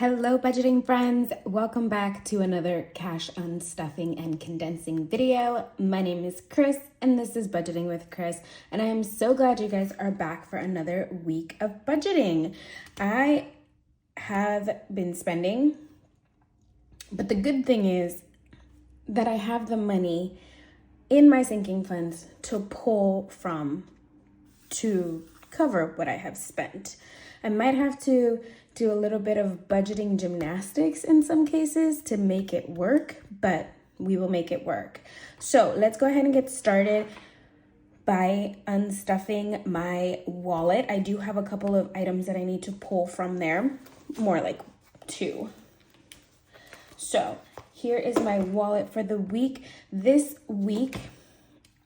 Hello budgeting friends, welcome back to another cash unstuffing and condensing video. My name is Chris and this is Budgeting with Chris, and I am so glad you guys are back for another week of budgeting. I have been spending, but the good thing is that I have the money in my sinking funds to pull from to cover what I have spent. I might have to do a little bit of budgeting gymnastics in some cases to make it work, but we will make it work. So let's go ahead and get started by unstuffing my wallet. I do have a couple of items that I need to pull from there, more like 2. So here is my wallet for the week. This week,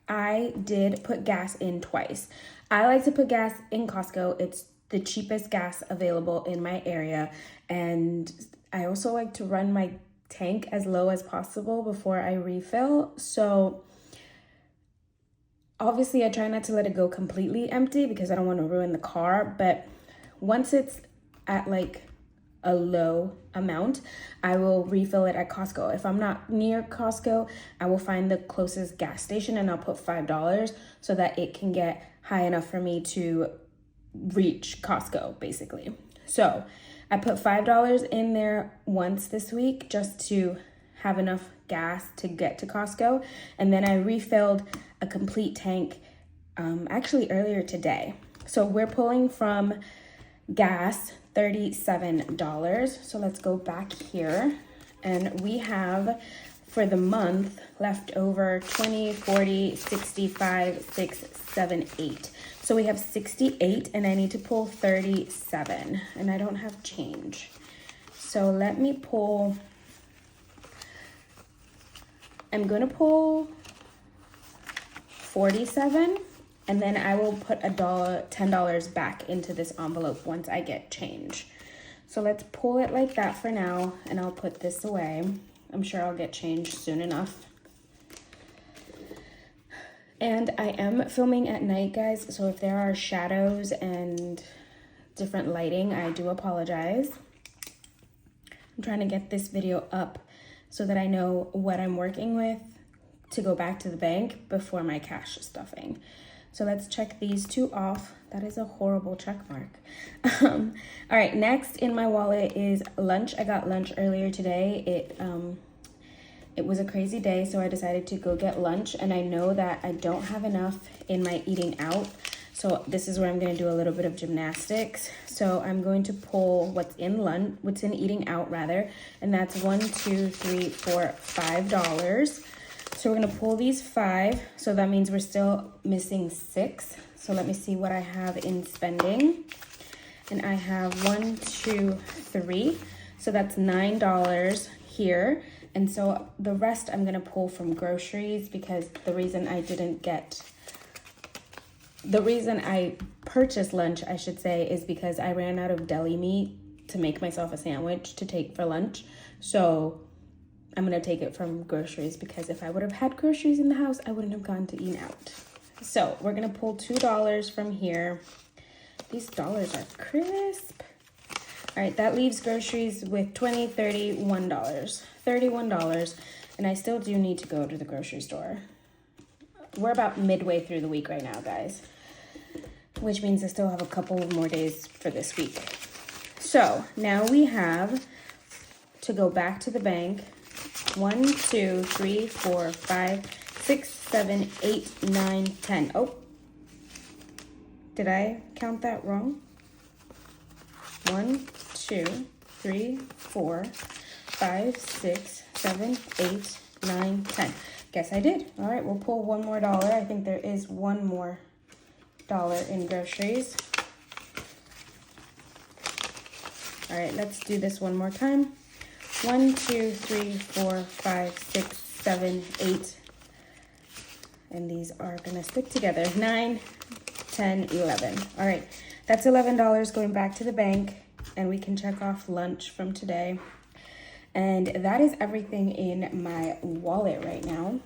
I did put gas in twice. I like to put gas in Costco. It's the cheapest gas available in my area. And I also like to run my tank as low as possible before I refill. So obviously I try not to let it go completely empty because I don't want to ruin the car. But once it's at like a low amount, I will refill it at Costco. If I'm not near Costco, I will find the closest gas station and I'll put $5 so that it can get high enough for me to reach Costco, basically. So I put $5 in there once this week just to have enough gas to get to Costco. And then I refilled a complete tank actually earlier today. So we're pulling from gas $37. So let's go back here. And we have for the month left over 20, 40, 65, 6, 7, 8. So we have 68 and I need to pull 37 and I don't have change. So let me pull, I'm gonna pull 47 and then I will put $10 back into this envelope once I get change. So let's pull it like that for now and I'll put this away. I'm sure I'll get change soon enough. And I am filming at night, guys, so if there are shadows and different lighting, I do apologize. I'm trying to get this video up so that I know what I'm working with to go back to the bank before my cash stuffing. So let's check these 2 off. That is a horrible check mark. All right, next in my wallet is lunch. I got lunch earlier today. It was a crazy day, so I decided to go get lunch, and I know that I don't have enough in my eating out, so this is where I'm going to do a little bit of gymnastics. So I'm going to pull what's in eating out rather, and that's $1, 2, 3, 4, $5. So we're going to pull these 5, so that means we're still missing 6. So let me see what I have in spending, and I have 1, 2, 3, so that's $9 here. And so the rest I'm gonna pull from groceries because the reason I purchased lunch, I should say, is because I ran out of deli meat to make myself a sandwich to take for lunch. So I'm gonna take it from groceries because if I would have had groceries in the house, I wouldn't have gone to eat out. So we're gonna pull $2 from here. These dollars are crisp. All right, that leaves groceries with $20, $31, and I still do need to go to the grocery store. We're about midway through the week right now, guys, which means I still have a couple of more days for this week. So now we have to go back to the bank. 1, 2, 3, 4, 5, 6, 7, 8, 9, 10. Oh, did I count that wrong? 1, 2, 3, 4, 5, 6, 7, 8, 9, 10. Guess I did. All right, we'll pull $1 more. I think there is $1 more in groceries. All right, let's do this one more time. 1, 2, 3, 4, 5, 6, 7, 8. And these are gonna stick together. 9, 10, 11. All right, that's $11 going back to the bank, and we can check off lunch from today. And that is everything in my wallet right now.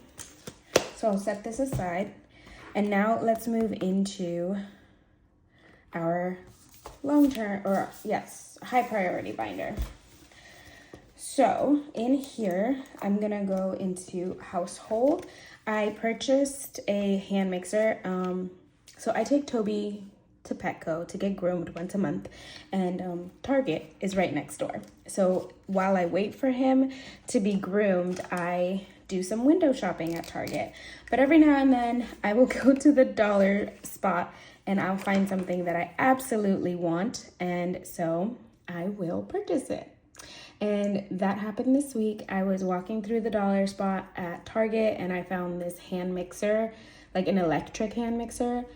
So I'll set this aside. And now let's move into our long-term, or yes, high priority binder. So in here, I'm gonna go into household. I purchased a hand mixer. So I take Toby to Petco to get groomed once a month, and Target is right next door. So while I wait for him to be groomed, I do some window shopping at Target. But every now and then I will go to the dollar spot and I'll find something that I absolutely want, and so I will purchase it. And that happened this week. I was walking through the dollar spot at Target and I found this hand mixer, like an electric hand mixer.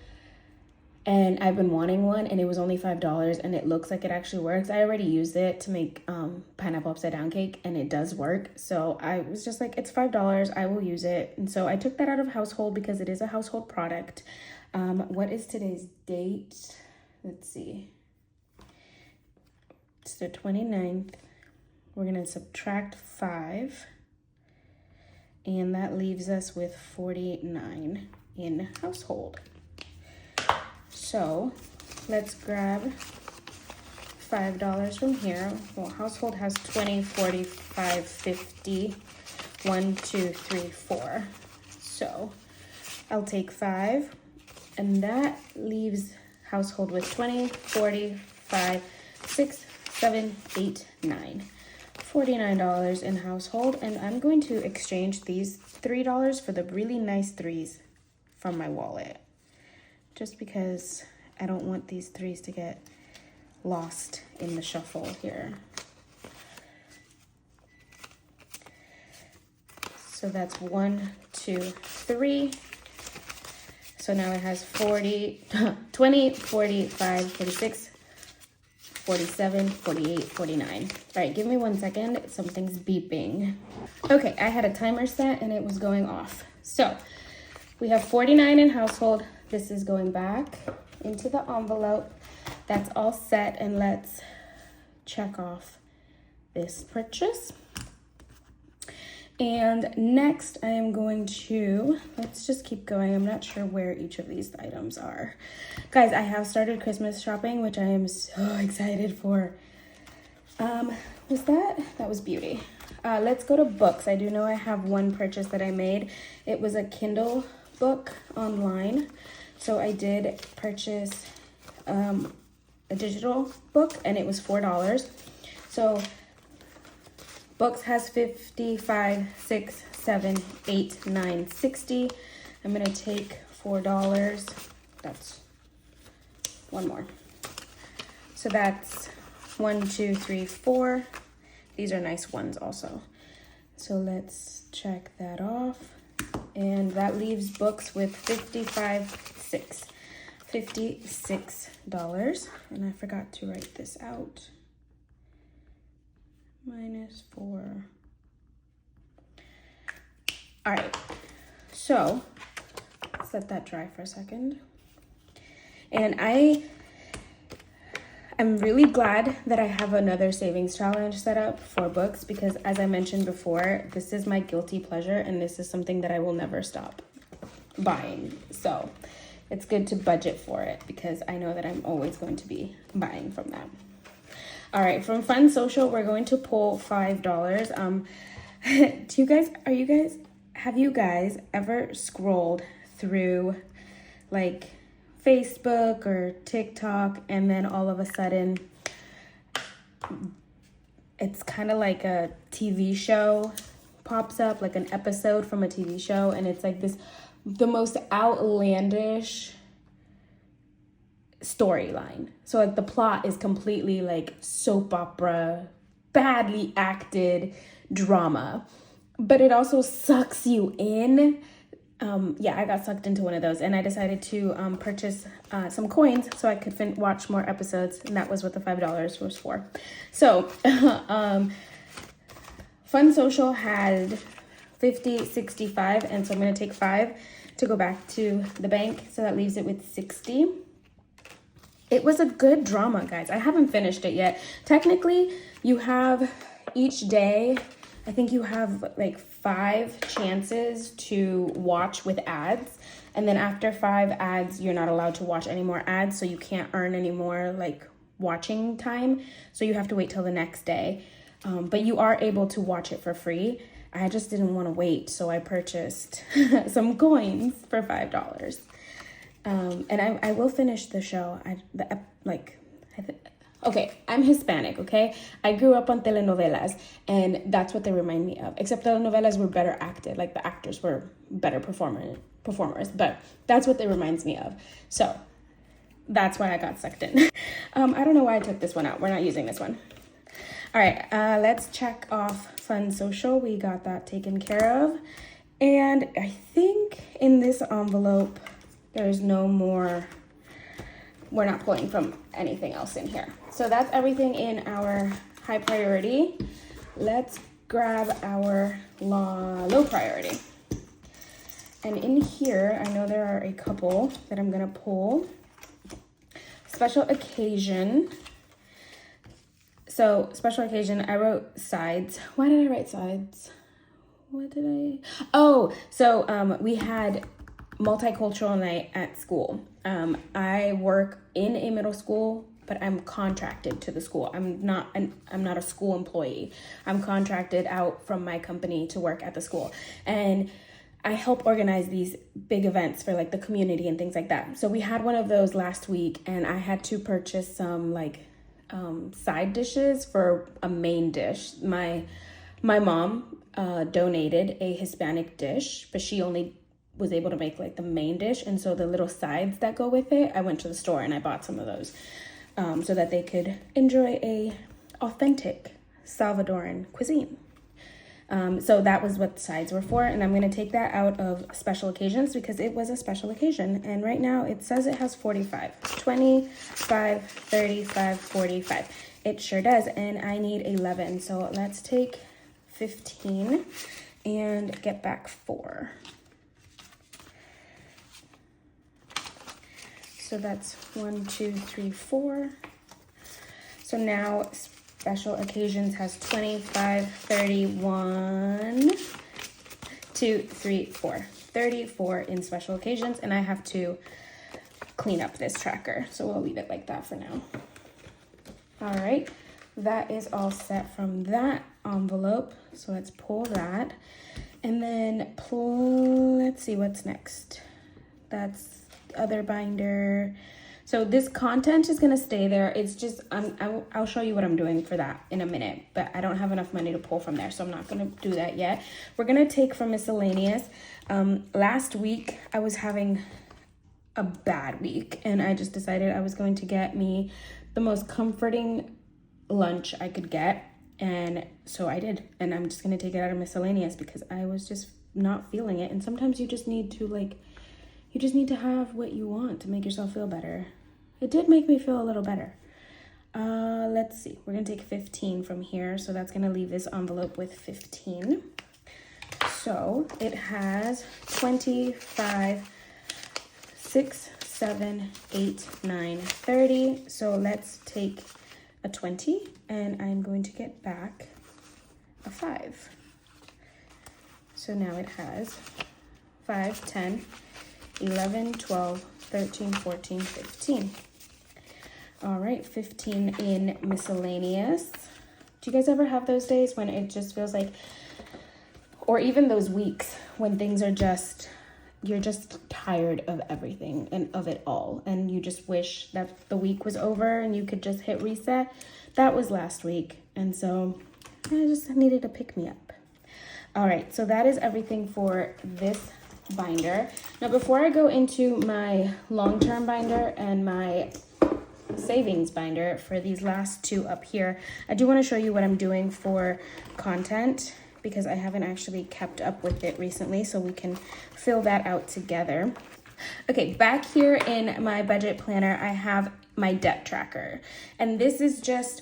And I've been wanting one, and it was only $5, and it looks like it actually works. I already used it to make pineapple upside down cake, and it does work. So I was just like, it's $5, I will use it. And so I took that out of household because it is a household product. What is today's date? Let's see. It's the 29th. We're gonna subtract 5, and that leaves us with 49 in household. So let's grab $5 from here. Well, household has 20, 45, 50, 1, 2, 3, 4. So I'll take 5, and that leaves household with 20, 40, 5, 6, 7, 8, 9. $49 in household, and I'm going to exchange these $3 for the really nice 3s from my wallet, just because I don't want these 3s to get lost in the shuffle here. So that's 1, 2, 3. So now it has 40, 20, 45, 46, 47, 48, 49. All right, give me 1 second. Something's beeping. Okay, I had a timer set and it was going off. So we have 49 in household. This is going back into the envelope. That's all set, and let's check off this purchase. And next I am going to, let's just keep going. I'm not sure where each of these items are. Guys, I have started Christmas shopping, which I am so excited for. That was beauty. Let's go to books. I do know I have one purchase that I made. It was a Kindle book online. So I did purchase a digital book, and it was $4. So books has 55, 6, 7, 8, 9, 60. I'm gonna take $4. That's one more. So that's 1, 2, 3, 4. These are nice ones also. So let's check that off. And that leaves books with $56. And I forgot to write this out. -4. All right, so let's let that dry for a second. And I'm really glad that I have another savings challenge set up for books, because as I mentioned before, this is my guilty pleasure, and this is something that I will never stop buying. So it's good to budget for it, because I know that I'm always going to be buying from that. All right, from Fun Social, we're going to pull $5. Have you guys ever scrolled through like Facebook or TikTok, and then all of a sudden it's kind of like a TV show pops up, like an episode from a TV show, and it's like the most outlandish storyline. So like the plot is completely like soap opera, badly acted drama, but it also sucks you in. I got sucked into one of those, and I decided to purchase some coins so I could watch more episodes, and that was what the $5 was for. So Fun Social had 50, 65, and so I'm going to take 5 to go back to the bank, so that leaves it with 60. It was a good drama, guys. I haven't finished it yet. Technically, you have each day, I think you have like 5 chances to watch with ads. And then after 5 ads, you're not allowed to watch any more ads. So you can't earn any more like watching time. So you have to wait till the next day. but you are able to watch it for free. I just didn't want to wait, so I purchased some coins for $5. And I will finish the show. Okay, I'm Hispanic, okay? I grew up on telenovelas, and that's what they remind me of. Except telenovelas were better acted, like the actors were better performers, but that's what they reminds me of. So that's why I got sucked in. I don't know why I took this one out. We're not using this one. All right, let's check off Fun Social. We got that taken care of. And I think in this envelope, there's no more. We're not pulling from anything else in here. So that's everything in our high priority. Let's grab our low priority. And in here, I know there are a couple that I'm gonna pull. Special occasion. So special occasion, I wrote sides. Why did I write sides? So we had multicultural night at school. I work in a middle school, but I'm contracted to the school. I'm not a school employee. I'm contracted out from my company to work at the school. And I help organize these big events for like the community and things like that. So we had one of those last week, and I had to purchase some side dishes for a main dish. My mom donated a Hispanic dish, but she only was able to make like the main dish, and so the little sides that go with it, I went to the store and I bought some of those so that they could enjoy a authentic Salvadoran cuisine. So that was what the sides were for, and I'm going to take that out of special occasions because it was a special occasion, and right now it says it has 45, 25, 35, 45. It sure does, and I need 11, so let's take 15 and get back 4. So that's 1, 2, 3, 4. So now special occasions has 25, 31, 2, 3, 4. 34 in special occasions, and I have to clean up this tracker. So we'll leave it like that for now. All right, that is all set from that envelope. So let's pull that. And then let's see what's next. That's other binder. So this content is gonna stay there. It's just I'll show you what I'm doing for that in a minute, but I don't have enough money to pull from there, so I'm not gonna do that yet. We're gonna take from miscellaneous. Last week I was having a bad week, and I just decided I was going to get me the most comforting lunch I could get, and so I did. And I'm just gonna take it out of miscellaneous because I was just not feeling it. And sometimes you just need to have what you want to make yourself feel better. It did make me feel a little better. Let's see. We're going to take 15 from here. So that's going to leave this envelope with 15. So it has 25, 6, 7, 8, 9, 30. So let's take a 20, and I'm going to get back a 5. So now it has 5, 10, 11, 12, 13, 14, 15. All right, 15 in miscellaneous. Do you guys ever have those days when it just feels like, or even those weeks when things are just, you're just tired of everything and of it all, and you just wish that the week was over and you could just hit reset? That was last week, and so I just needed to pick me up. All right, so that is everything for this binder. Now, before I go into my long-term binder and my savings binder for these last two up here, I do want to show you what I'm doing for content because I haven't actually kept up with it recently, so we can fill that out together. Okay, back here in my budget planner, I have my debt tracker, and this is just,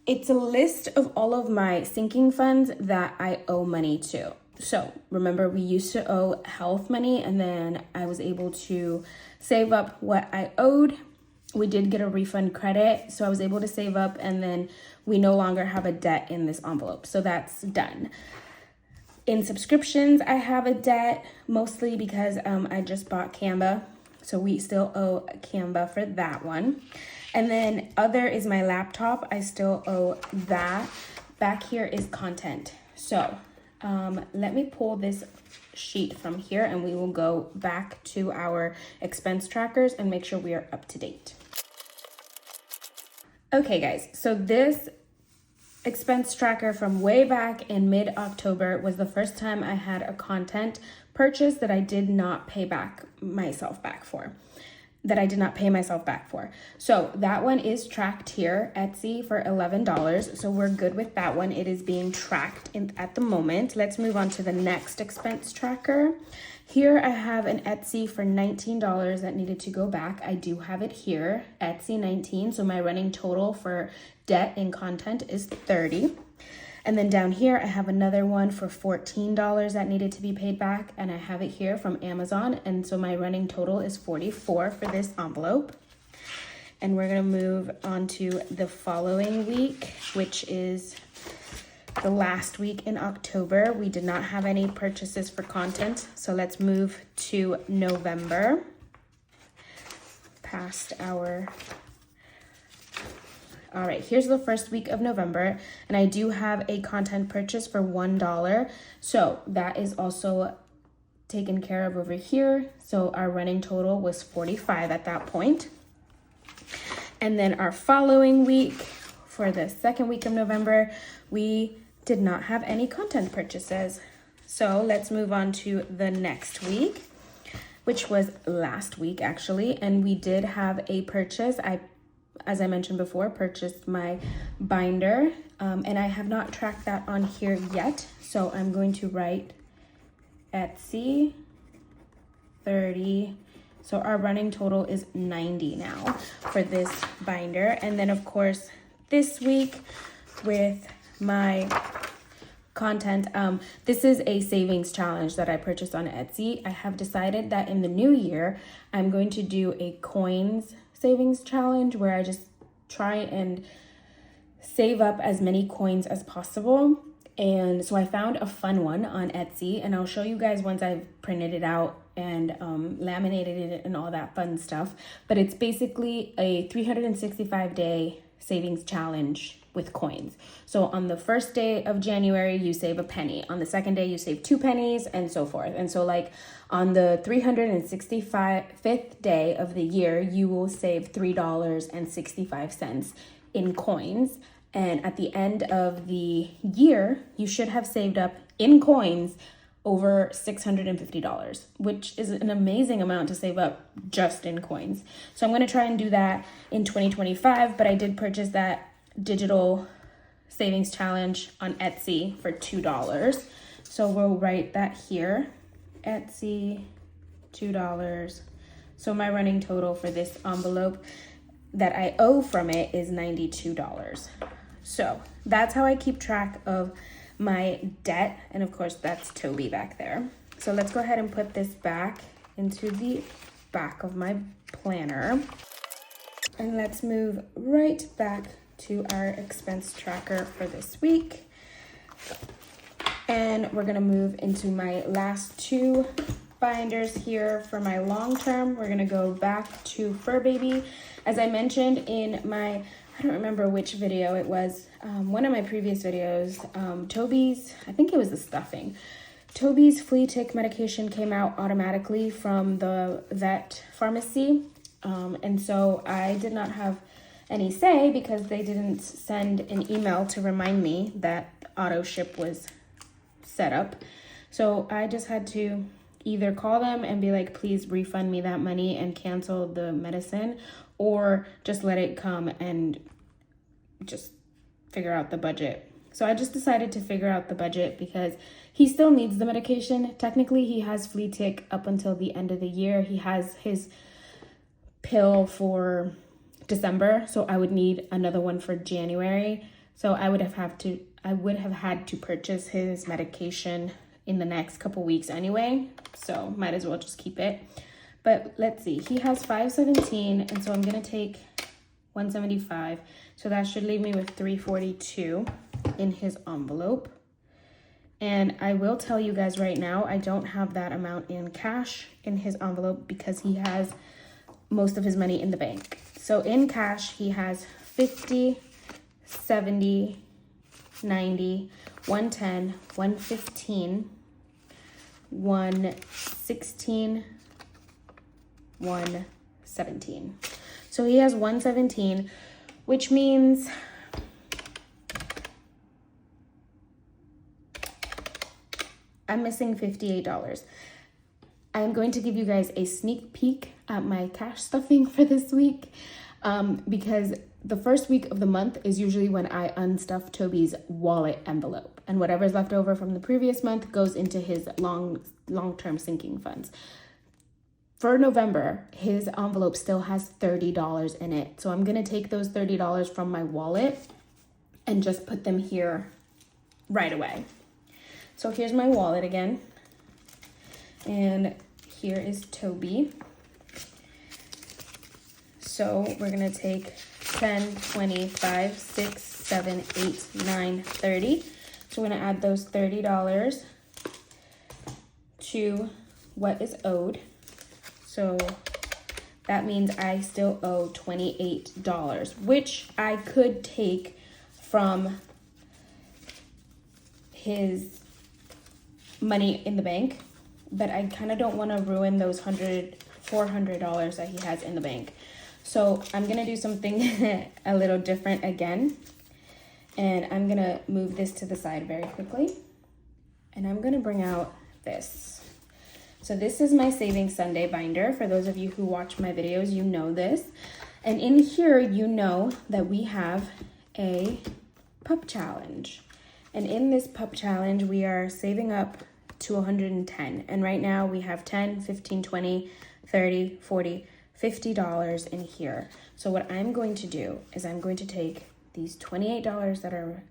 it's a list of all of my sinking funds that I owe money to. So remember, we used to owe health money, and then I was able to save up what I owed. We did get a refund credit, so I was able to save up, and then we no longer have a debt in this envelope. So that's done. In subscriptions, I have a debt, mostly because I just bought Canva. So we still owe Canva for that one. And then other is my laptop. I still owe that. back here is content. So let me pull this sheet from here and we will go back to our expense trackers and make sure we are up to date. Okay guys, so this expense tracker from way back in mid-October was the first time I had a content purchase that I did not pay myself back for. So that one is tracked here, Etsy, for $11. So we're good with that one. It is being tracked at the moment. Let's move on to the next expense tracker. Here I have an Etsy for $19 that needed to go back. I do have it here, Etsy 19. So my running total for debt in content is $30. And then down here, I have another one for $14 that needed to be paid back. And I have it here from Amazon. And so my running total is $44 for this envelope. And we're gonna move on to the following week, which is the last week in October. We did not have any purchases for content. So let's move to November. All right, here's the first week of November, and I do have a content purchase for $1. So that is also taken care of over here. So our running total was $45 at that point. And then our following week, for the second week of November, we did not have any content purchases. So let's move on to the next week, which was last week actually, and we did have a purchase. As I mentioned before, purchased my binder, and I have not tracked that on here yet. So I'm going to write Etsy 30. So our running total is 90 now for this binder. And then of course, this week with my content, this is a savings challenge that I purchased on Etsy. I have decided that in the new year, I'm going to do a coins savings challenge where I just try and save up as many coins as possible. And so I found a fun one on Etsy, and I'll show you guys once I've printed it out and laminated it and all that fun stuff. But it's basically a 365-day savings challenge with coins. So on the first day of January, you save a penny. On the second day, you save 2 pennies, and so forth. And so like on the 365th day of the year, you will save $3.65 in coins. And at the end of the year, you should have saved up in coins over $650, which is an amazing amount to save up just in coins. So I'm going to try and do that in 2025, but I did purchase that digital savings challenge on Etsy for $2. So we'll write that here, Etsy, $2. So my running total for this envelope that I owe from it is $92. So that's how I keep track of my debt. And of course, that's Toby back there. So let's go ahead and put this back into the back of my planner. And let's move right back to our expense tracker for this week. And we're gonna move into my last 2 binders here for my long term. We're gonna go back to Fur Baby. As I mentioned in my, I don't remember which video it was, one of my previous videos, Toby's, I think it was the stuffing. Toby's flea tick medication came out automatically from the vet pharmacy. And so I did not have any say because they didn't send an email to remind me that auto ship was set up. So I just had to either call them and be like, please refund me that money and cancel the medicine, or just let it come and just figure out the budget. So I just decided to figure out the budget because he still needs the medication. Technically, he has flea tick up until the end of the year. He has his pill for December, so I would need another one for January. So I would have had to purchase his medication in the next couple weeks anyway, so might as well just keep it. But let's see, he has 517, and so I'm gonna take 175, so that should leave me with 342 in his envelope. And I will tell you guys right now, I don't have that amount in cash in his envelope because he has most of his money in the bank. So in cash, he has 50, 70, 90, 110, 115, 116, 117. So he has 117, which means I'm missing $58. I'm going to give you guys a sneak peek at my cash stuffing for this week, because the first week of the month is usually when I unstuff Toby's wallet envelope, and whatever's left over from the previous month goes into his long-term sinking funds. For November, his envelope still has $30 in it. So I'm going to take those $30 from my wallet and just put them here right away. So here's my wallet again. And here is Toby. So we're going to take 10, 20, 5, 6, 7, 8, 9, 30. So we're going to add those $30 to what is owed. So that means I still owe $28, which I could take from his money in the bank, but I kind of don't want to ruin those $400 that he has in the bank. So I'm going to do something a little different again, and I'm going to move this to the side very quickly, and I'm going to bring out this. So this is my Savings Sunday binder. For those of you who watch my videos, you know this. And in here, you know that we have a pup challenge. And in this pup challenge, we are saving up to 110. And right now we have 10, 15, 20, 30, 40, $50 in here. So what I'm going to do is I'm going to take these $28 that are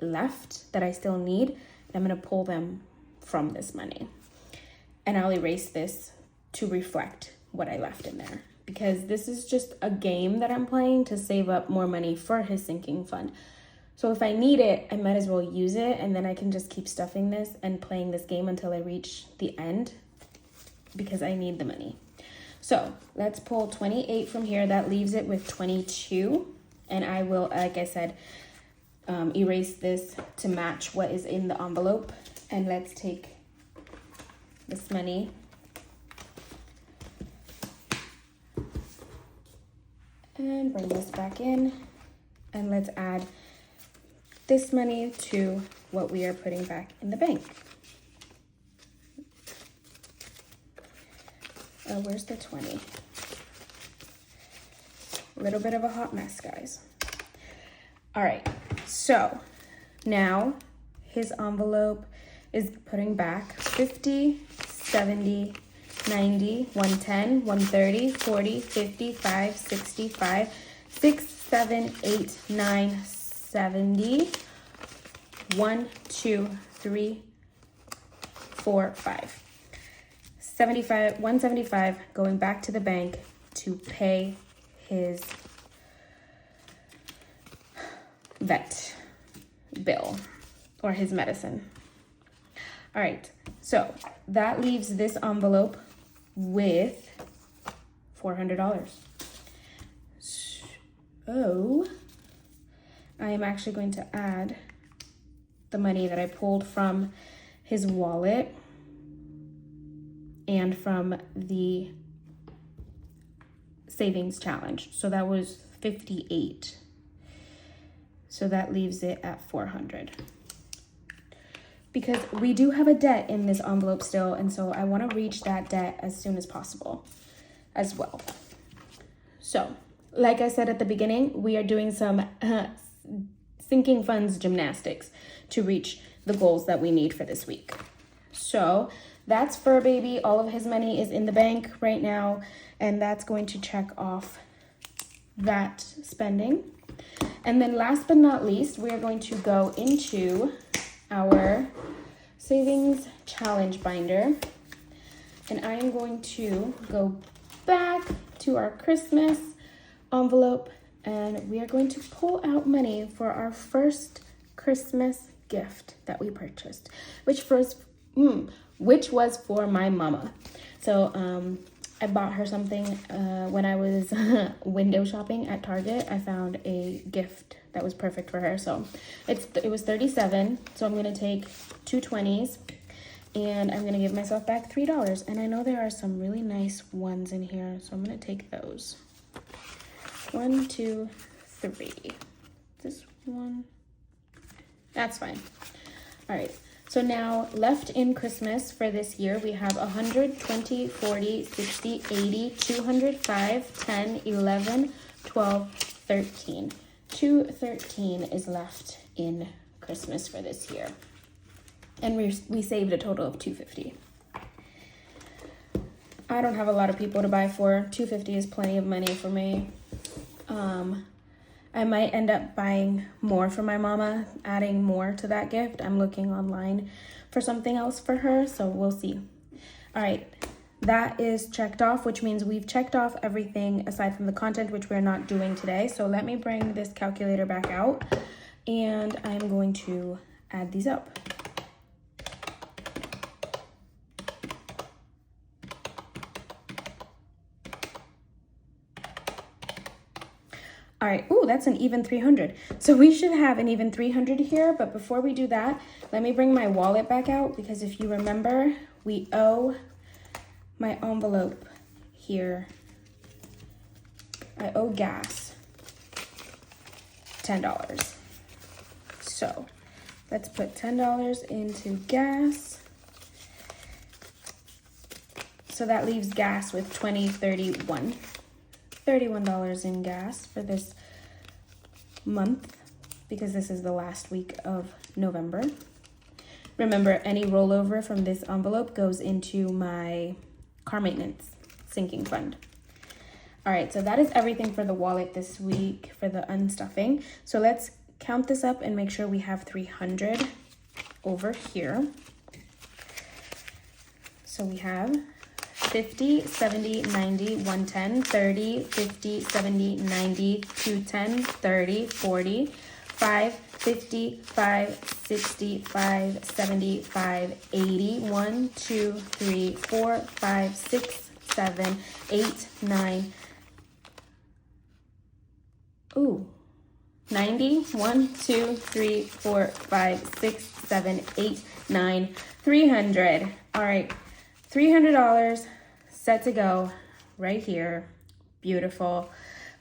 left that I still need, and I'm going to pull them from this money. And I'll erase this to reflect what I left in there, because this is just a game that I'm playing to save up more money for his sinking fund. So if I need it, I might as well use it, and then I can just keep stuffing this and playing this game until I reach the end, because I need the money. So let's pull 28 from here. That leaves it with 22. And I will, like I said, erase this to match what is in the envelope. And let's take this money and bring this back in, and let's add this money to what we are putting back in the bank. Where's the 20? A little bit of a hot mess, guys. All right, so now his envelope is putting back 50, 70, 90, 110, 130, 40, 55, 65, 6, 7, 8, 9, 70, 1, 2, 3, 4, 5. 75, 175 going back to the bank to pay his vet bill or his medicine. All right, so that leaves this envelope with $400. So I am actually going to add the money that I pulled from his wallet and from the savings challenge. So that was 58. So that leaves it at 400. Because we do have a debt in this envelope still, and so I want to reach that debt as soon as possible as well. So, like I said at the beginning, we are doing some sinking funds gymnastics to reach the goals that we need for this week. So that's Fur Baby. All of his money is in the bank right now, and that's going to check off that spending. And then last but not least, we are going to go into our savings challenge binder, and I am going to go back to our Christmas envelope, and we are going to pull out money for our first Christmas gift that we purchased, which was for my mama. So I bought her something when I was window shopping at Target. I found a gift that was perfect for her. So it was $37. So I'm gonna take 2 20s and I'm gonna give myself back $3. And I know there are some really nice ones in here, so I'm gonna take those. 1, 2, 3. This one, that's fine. All right. So now left in Christmas for this year, we have 100, 20, 40, 60, 80, 205, 10, 11, 12, 13. 213 is left in Christmas for this year. And we saved a total of $250. I don't have a lot of people to buy for. $250 is plenty of money for me. I might end up buying more for my mama, adding more to that gift. I'm looking online for something else for her, so we'll see. All right, that is checked off, which means we've checked off everything aside from the content, which we're not doing today. So let me bring this calculator back out, and I'm going to add these up. All right, ooh, that's an even 300. So we should have an even 300 here, but before we do that, let me bring my wallet back out, because if you remember, we owe my envelope here. I owe gas $10. So let's put $10 into gas. So that leaves gas with $31 in gas for this month, because this is the last week of November. Remember, any rollover from this envelope goes into my car maintenance sinking fund. All right, so that is everything for the wallet this week for the unstuffing. So let's count this up and make sure we have 300 over here. So we have 50, 70, 90, 110, 30, 50, 70, 90, 210, 30, 40, 5, 50, 5, 60, 5, 70, 5, 80, 1, 2, 3, 4, 5, 6, 7, 8, 9. Ooh. 90, 1, 2, 3, 4, 5, 6, 7, 8, 9, 300. All right, $300 set to go right here. Beautiful.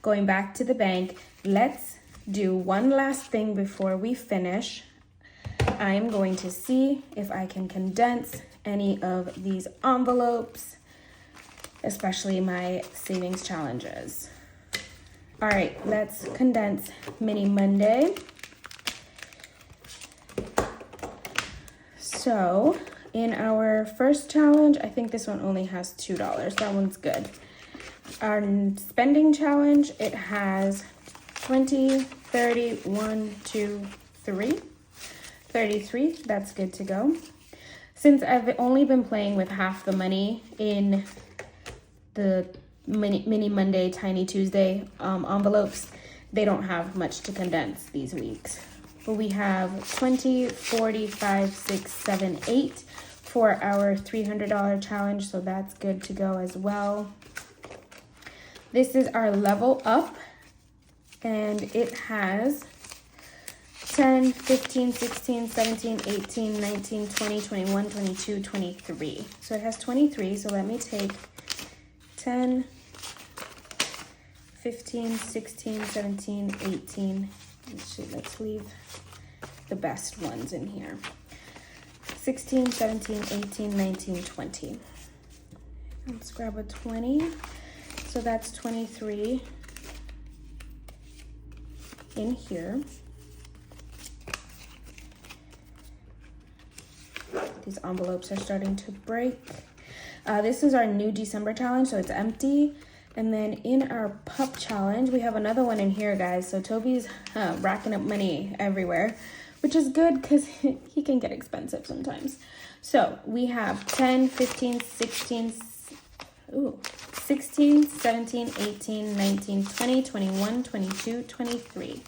Going back to the bank, let's do one last thing before we finish. I am going to see if I can condense any of these envelopes, especially my savings challenges. All right, let's condense Mini Monday. So in our first challenge, I think this one only has $2. That one's good. Our spending challenge, it has 20, 30, 1, 2, 3. 33, that's good to go. Since I've only been playing with half the money in the Mini Monday, Tiny Tuesday envelopes, they don't have much to condense these weeks. But we have 20, 40, 5, 6, 7, 8 for our $300 challenge, so that's good to go as well. This is our level up, and it has 10, 15, 16, 17, 18, 19, 20, 21, 22, 23. So it has 23, so let me take 10, 15, 16, 17, 18. Let's leave the best ones in here. 16, 17, 18, 19, 20. Let's grab a 20. So that's 23 in here. These envelopes are starting to break. This is our new December challenge, so it's empty. And then in our pup challenge, we have another one in here, guys. So Toby's racking up money everywhere, which is good because he can get expensive sometimes. So we have 10, 15, 16, 16, 17, 18, 19, 20, 21, 22, 23.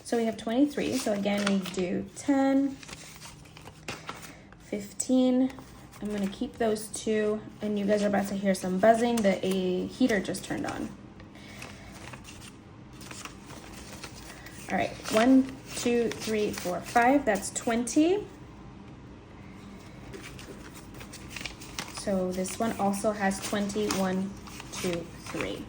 So we have 23. So again, we do 10, 15, I'm gonna keep those two, and you guys are about to hear some buzzing. The heater just turned on. All right, 1, 2, 3, 4, 5, that's 20. So this one also has 20, 1, 2, 3.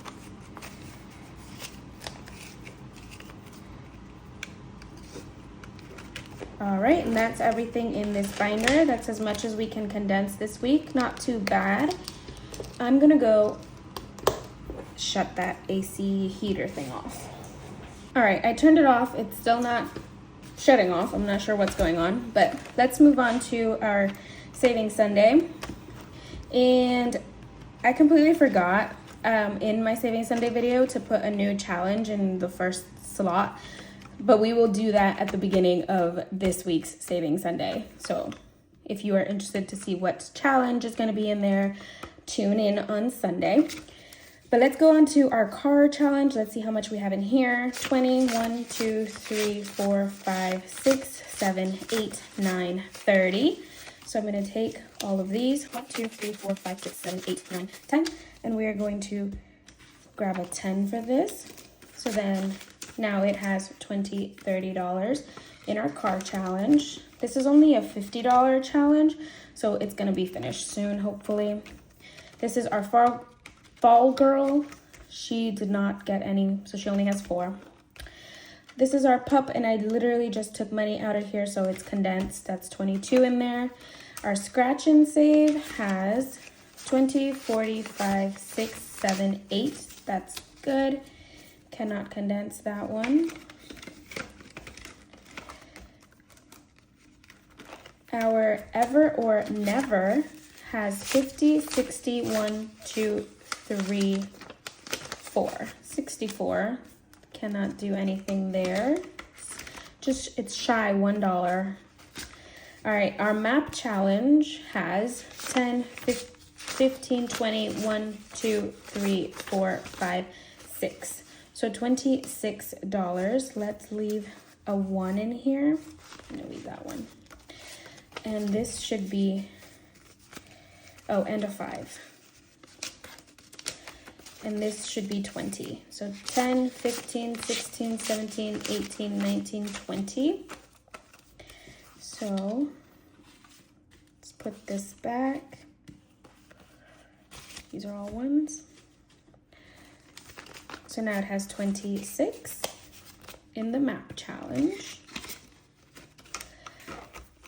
All right, and that's everything in this binder. That's as much as we can condense this week. Not too bad. I'm gonna go shut that AC heater thing off. All right, I turned it off. It's still not shutting off. I'm not sure what's going on, but let's move on to our Saving Sunday. And I completely forgot in my Saving Sunday video to put a new challenge in the first slot, but we will do that at the beginning of this week's Saving Sunday. So if you are interested to see what challenge is going to be in there, tune in on Sunday. But let's go on to our car challenge. Let's see how much we have in here. 20, 1, 2, 3, 4, 5, 6, 7, 8, 9, 30. So I'm going to take all of these, 1, 2, 3, 4, 5, 6, 7, 8, 9, 10. And we are going to grab a 10 for this. So then now it has $20, $30 in our car challenge. This is only a $50 challenge, so it's going to be finished soon, hopefully. This is our fall girl. She did not get any, so she only has 4. This is our pup, and I literally just took money out of here, so it's condensed. That's 22 in there. Our scratch and save has 20, 45, 6, 7, 8. That's good. Cannot condense that one. Our ever or never has 50, 60, 1, 2, 3, 4. 64. Cannot do anything there. It's shy $1. All right, our map challenge has 10, 15, 20, 1, 2, 3, 4, 5, 6. So $26. Let's leave a 1 in here. I'm gonna leave that one. And this should be, oh, and a 5. And this should be 20. So 10, 15, 16, 17, 18, 19, 20. So let's put this back. These are all 1s. So now it has 26 in the map challenge.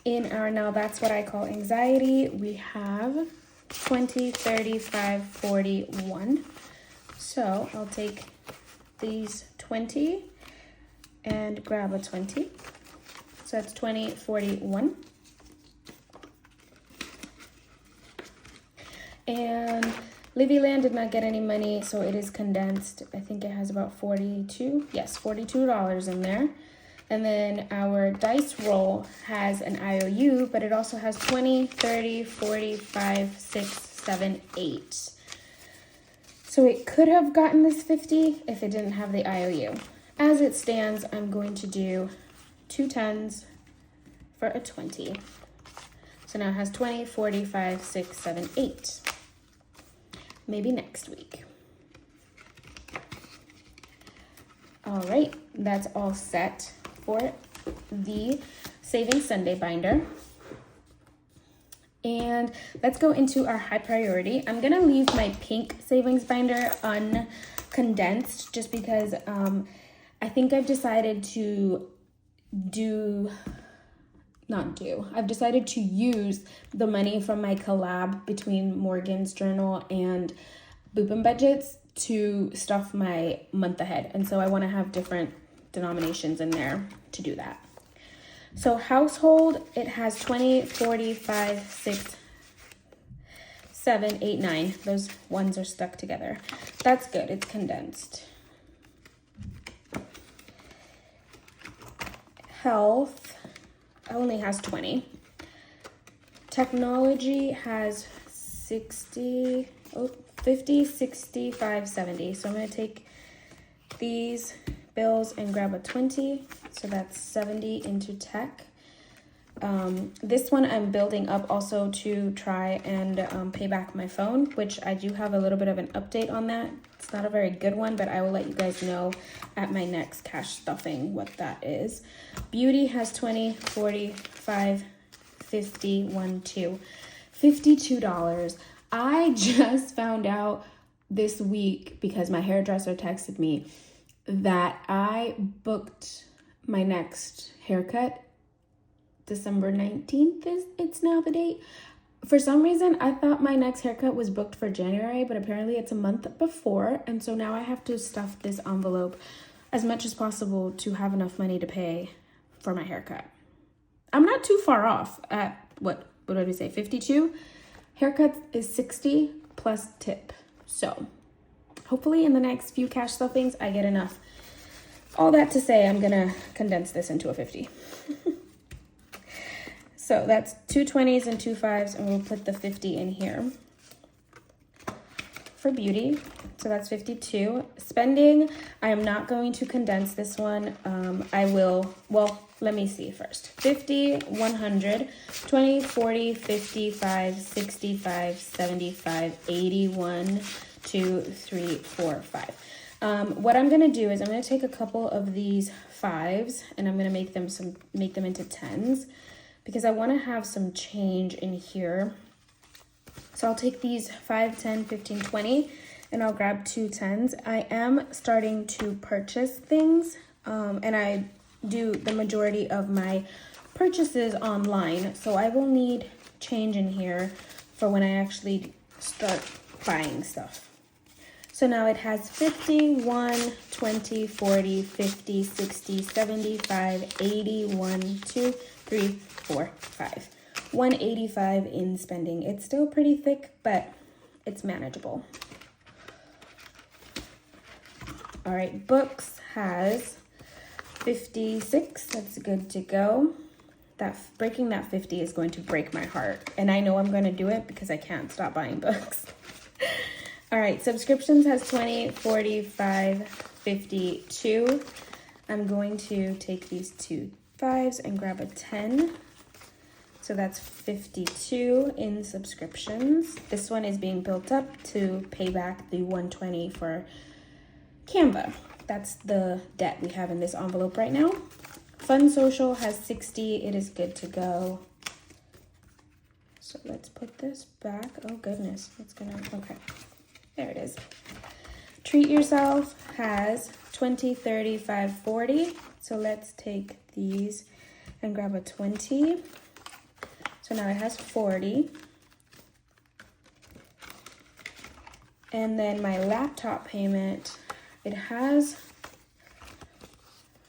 In our Now That's What I Call Anxiety, we have 20, 35, 41. So I'll take these 20 and grab a 20. So that's 20, 41. And Livy Land did not get any money, so it is condensed. I think it has about 42. Yes, $42 in there. And then our dice roll has an IOU, but it also has 20, 30, 45, 6, 7, 8. So it could have gotten this 50 if it didn't have the IOU. As it stands, I'm going to do 2 10s for a 20. So now it has 20, 45, 6, 7, 8. Maybe next week. All right, that's all set for the Saving Sunday binder. And let's go into our high priority. I'm gonna leave my pink savings binder uncondensed just because I think I've decided to I've decided to use the money from my collab between Morgan's Journal and Boop and Budgets to stuff my month ahead. And so I want to have different denominations in there to do that. So household, it has 20, 45, 6, 7, 8, 9. Those 1s are stuck together. That's good. It's condensed. Health only has 20. Technology has 50, 65, 70. So I'm going to take these bills and grab a 20. So that's 70 into tech. This one I'm building up also to try and pay back my phone, which I do have a little bit of an update on that. It's not a very good one, but I will let you guys know at my next cash stuffing what that is. Beauty has 20, 45, 50, 1, 2, $52. I just found out this week because my hairdresser texted me that I booked my next haircut December 19th it's now the date. For some reason, I thought my next haircut was booked for January, but apparently it's a month before. And so now I have to stuff this envelope as much as possible to have enough money to pay for my haircut. I'm not too far off at, what did we say, 52? Haircut is 60 plus tip. So hopefully in the next few cash stuffings, I get enough. All that to say, I'm gonna condense this into a 50. So that's 2 20s and 2 5s, and we'll put the 50 in here for beauty. So that's 52. Spending, I am not going to condense this one. I will, well, let me see first. 50, 100, 20, 40, 55, 65, 75, 81, 2, 3, 4, 5. What I'm gonna do is I'm gonna take a couple of these 5s and I'm gonna make them into 10s because I wanna have some change in here. So I'll take these 5, 10, 15, 20, and I'll grab 2 10s. I am starting to purchase things, and I do the majority of my purchases online. So I will need change in here for when I actually start buying stuff. So now it has 50, 1, 20, 40, 50, 60, 75, 80, 1, 2, 3, 4, 5. 185 in spending. It's still pretty thick, but it's manageable. All right, books has 56. That's good to go. Breaking that 50 is going to break my heart, and I know I'm going to do it because I can't stop buying books. All right, subscriptions has 20, 45, 52. I'm going to take these 2 5s and grab a 10. So that's 52 in subscriptions. This one is being built up to pay back the 120 for Canva. That's the debt we have in this envelope right now. Fun Social has 60. It is good to go. So let's put this back. Oh goodness, okay. There it is. Treat Yourself has 20, 35, 40. So let's take these and grab a 20. So now it has 40. And then my laptop payment, it has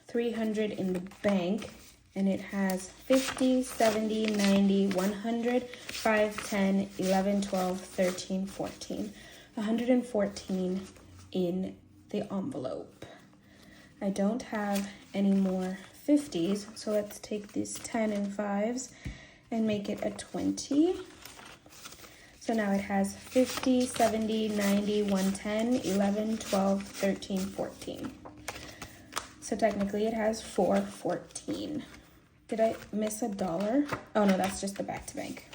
300 in the bank, and it has 50, 70, 90, 100, 5, 10, 11, 12, 13, 14. 114 in the envelope. I don't have any more 50s, so let's take these 10 and 5s and make it a 20. So now it has 50, 70, 90, 110, 11, 12, 13, 14. So technically it has 414. Did I miss $1? Oh no, that's just the back to bank.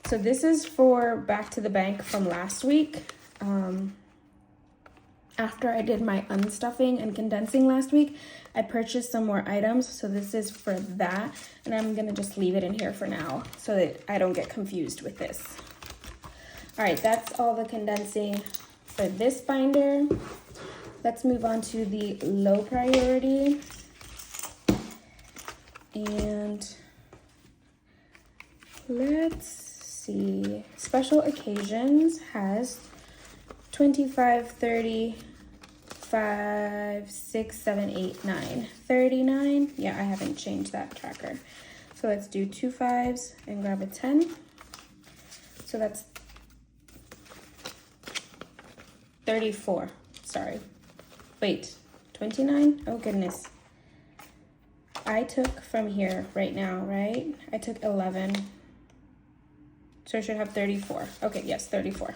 So this is for back to the bank from last week. After I did my unstuffing and condensing last week, I purchased some more items. So this is for that. And I'm gonna just leave it in here for now so that I don't get confused with this. All right, that's all the condensing for this binder. Let's move on to the low priority. And let's see. Special Occasions has 25, 30, 5, 6, 7, 8, 9, 39. Yeah, I haven't changed that tracker. So let's do 2 5s and grab a 10. So that's 34. Sorry. Wait, 29? Oh goodness. I took from here right now, right? I took 11. So I should have 34. Okay, yes, 34.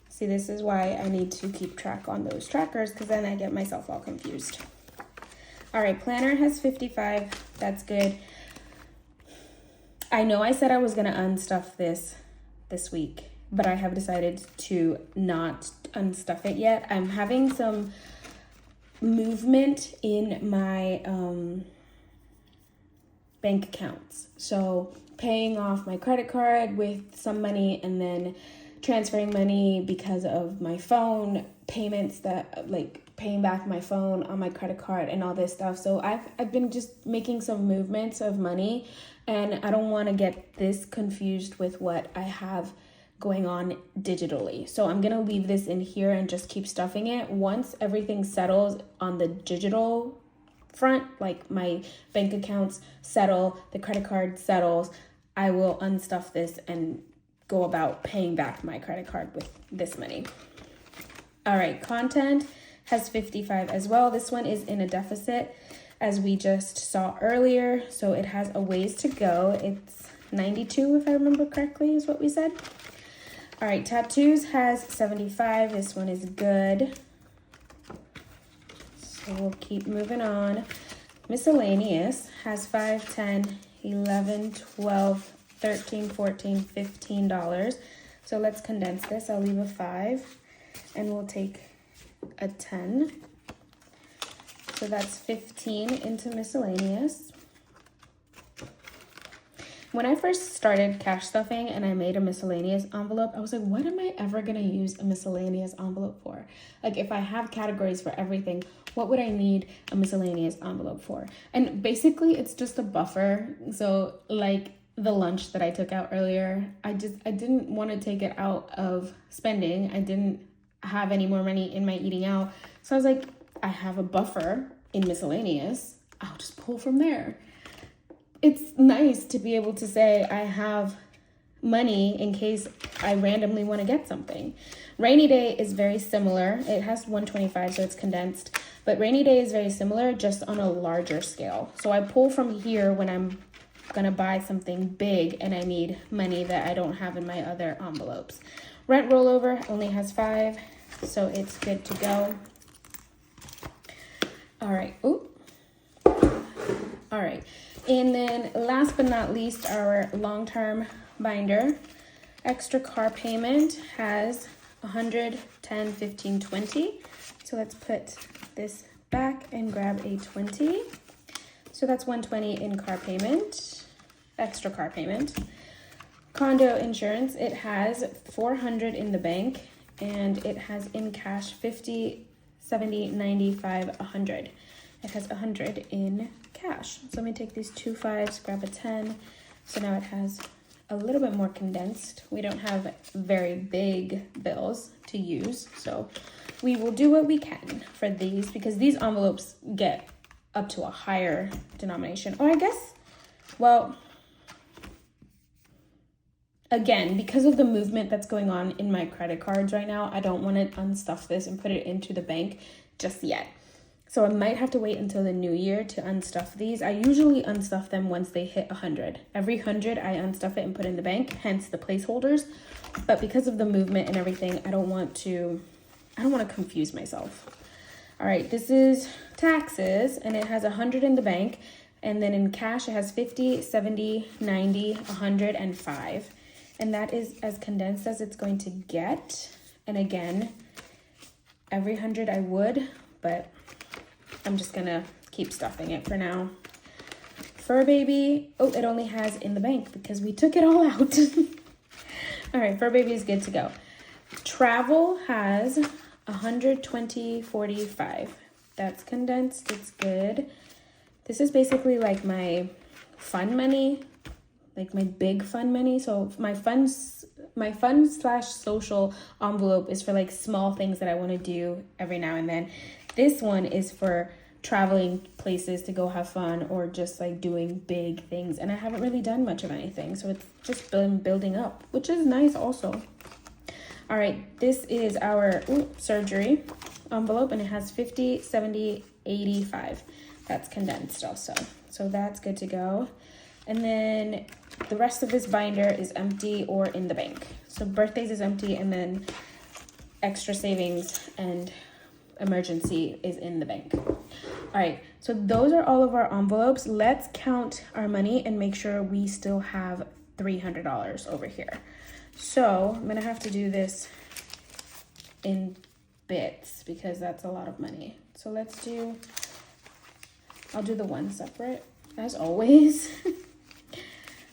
See, this is why I need to keep track on those trackers, because then I get myself all confused. All right, planner has 55. That's good. I know I said I was gonna unstuff this week, but I have decided to not unstuff it yet. I'm having some movement in my bank accounts. So paying off my credit card with some money and then transferring money because of my phone payments, that like paying back my phone on my credit card and all this stuff. So I've been just making some movements of money, and I don't want to get this confused with what I have going on digitally. So I'm going to leave this in here and just keep stuffing it. Once everything settles on the digital front, like my bank accounts settle, the credit card settles, I will unstuff this and go about paying back my credit card with this money. All right, content has 55 as well. This one is in a deficit, as we just saw earlier, so it has a ways to go. It's 92, if I remember correctly, is what we said. All right, tattoos has 75. This one is good. So we'll keep moving on. Miscellaneous has 5, 10, 11, 12, 13, 14, $15. So let's condense this. I'll leave a 5 and we'll take a 10. So that's 15 into miscellaneous. When I first started cash stuffing and I made a miscellaneous envelope, I was like, what am I ever gonna use a miscellaneous envelope for? Like, if I have categories for everything, what would I need a miscellaneous envelope for? And basically it's just a buffer. So like the lunch that I took out earlier, I didn't want to take it out of spending. I didn't have any more money in my eating out. So I was like, I have a buffer in miscellaneous. I'll just pull from there. It's nice to be able to say I have money in case I randomly want to get something. Rainy day is very similar. It has 125, so it's condensed. But rainy day is very similar, just on a larger scale. So I pull from here when I'm going to buy something big and I need money that I don't have in my other envelopes. Rent rollover only has 5, so it's good to go. All right. Ooh. All right. And then last but not least, our long-term binder. Extra car payment has 110, 15, 20. So let's put this back and grab a 20. So that's 120 in car payment, extra car payment. Condo insurance, it has 400 in the bank, and it has in cash 50, 70, 95, 100. It has 100 in cash. So let me take these 2 5s, grab a 10. So now it has a little bit more condensed. We don't have very big bills to use, so we will do what we can for these, because these envelopes get up to a higher denomination. Or I guess, well, again, because of the movement that's going on in my credit cards right now, I don't want to unstuff this and put it into the bank just yet. So I might have to wait until the new year to unstuff these. I usually unstuff them once they hit 100. Every 100, I unstuff it and put in the bank, hence the placeholders. But because of the movement and everything, I don't want to confuse myself. All right, this is taxes, and it has 100 in the bank. And then in cash, it has 50, 70, 90, 100, and 5. And that is as condensed as it's going to get. And again, every 100 I would, but I'm just gonna keep stuffing it for now. Fur baby, oh, it only has in the bank because we took it all out. All right, fur baby is good to go. Travel has 120, 45. That's condensed, it's good. This is basically like my fun money, like my big fun money. So my fun / social envelope is for like small things that I want to do every now and then. This one is for traveling places to go have fun, or just like doing big things. And I haven't really done much of anything, so it's just been building up, which is nice also. All right, this is our surgery envelope, and it has 50, 70, 85. That's condensed also. So that's good to go. And then the rest of this binder is empty or in the bank. So birthdays is empty, and then extra savings and emergency is in the bank. All right, So those are all of our envelopes. Let's count our money and make sure we still have $300 over here. So I'm gonna have to do this in bits because that's a lot of money. So I'll do the one separate as always.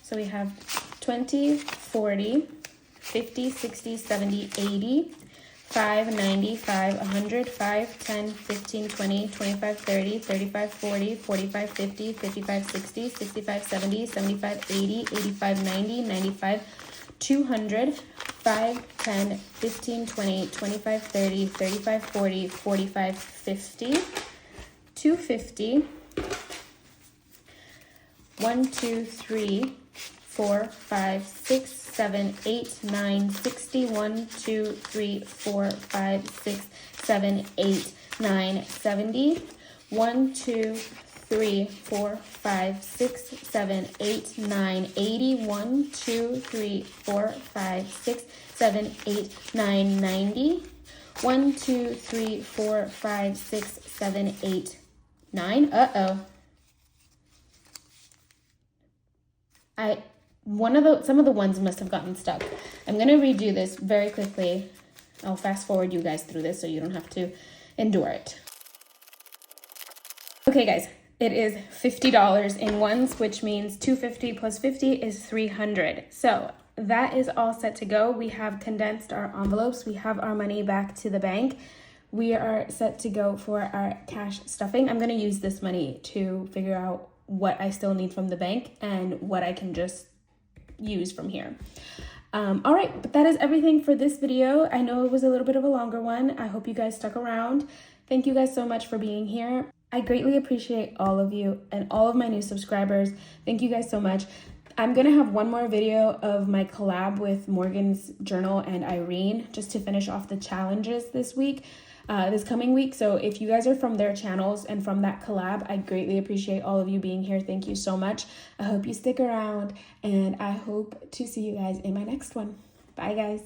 So we have 20, 40, 50, 60, 70, 80, 5, 90, 5, 100, 5, 10, 15, 20, 25, 30, 35, 40, 45, 50, 55, 60, 65, 70, 75, 80, 85, 90, 95, 200, 5, 10, 15, 20, 25, 30, 35, 40, 45, 50, 250, 1, 2, 3, 4, 5, 6, 7, 8, 9, 60, 1, 2, 3, 4, 5, 6, 7, 8, 9, 70, 1, 2, 3, 4, 5, 6, 7, 8, 9, 80, 1, 2, 3, 4, 5, 6, 7, 8, 9, 90, 1, 2, 3, 4, 5, 6, 7, 8, 9. Some of the ones must have gotten stuck. I'm gonna redo this very quickly. I'll fast forward you guys through this so you don't have to endure it. Okay guys, it is $50 in ones, which means 250 plus 50 is 300. So that is all set to go. We have condensed our envelopes. We have our money back to the bank. We are set to go for our cash stuffing. I'm gonna use this money to figure out what I still need from the bank and what I can just use from here. All right, but that is everything for this video. I know it was a little bit of a longer one. I hope you guys stuck around. Thank you guys so much for being here. I greatly appreciate all of you and all of my new subscribers. Thank you guys so much. I'm gonna have one more video of my collab with Morgan's Journal and Irene just to finish off the challenges this coming week. So if you guys are from their channels and from that collab, I greatly appreciate all of you being here. Thank you so much. I hope you stick around and I hope to see you guys in my next one. Bye guys.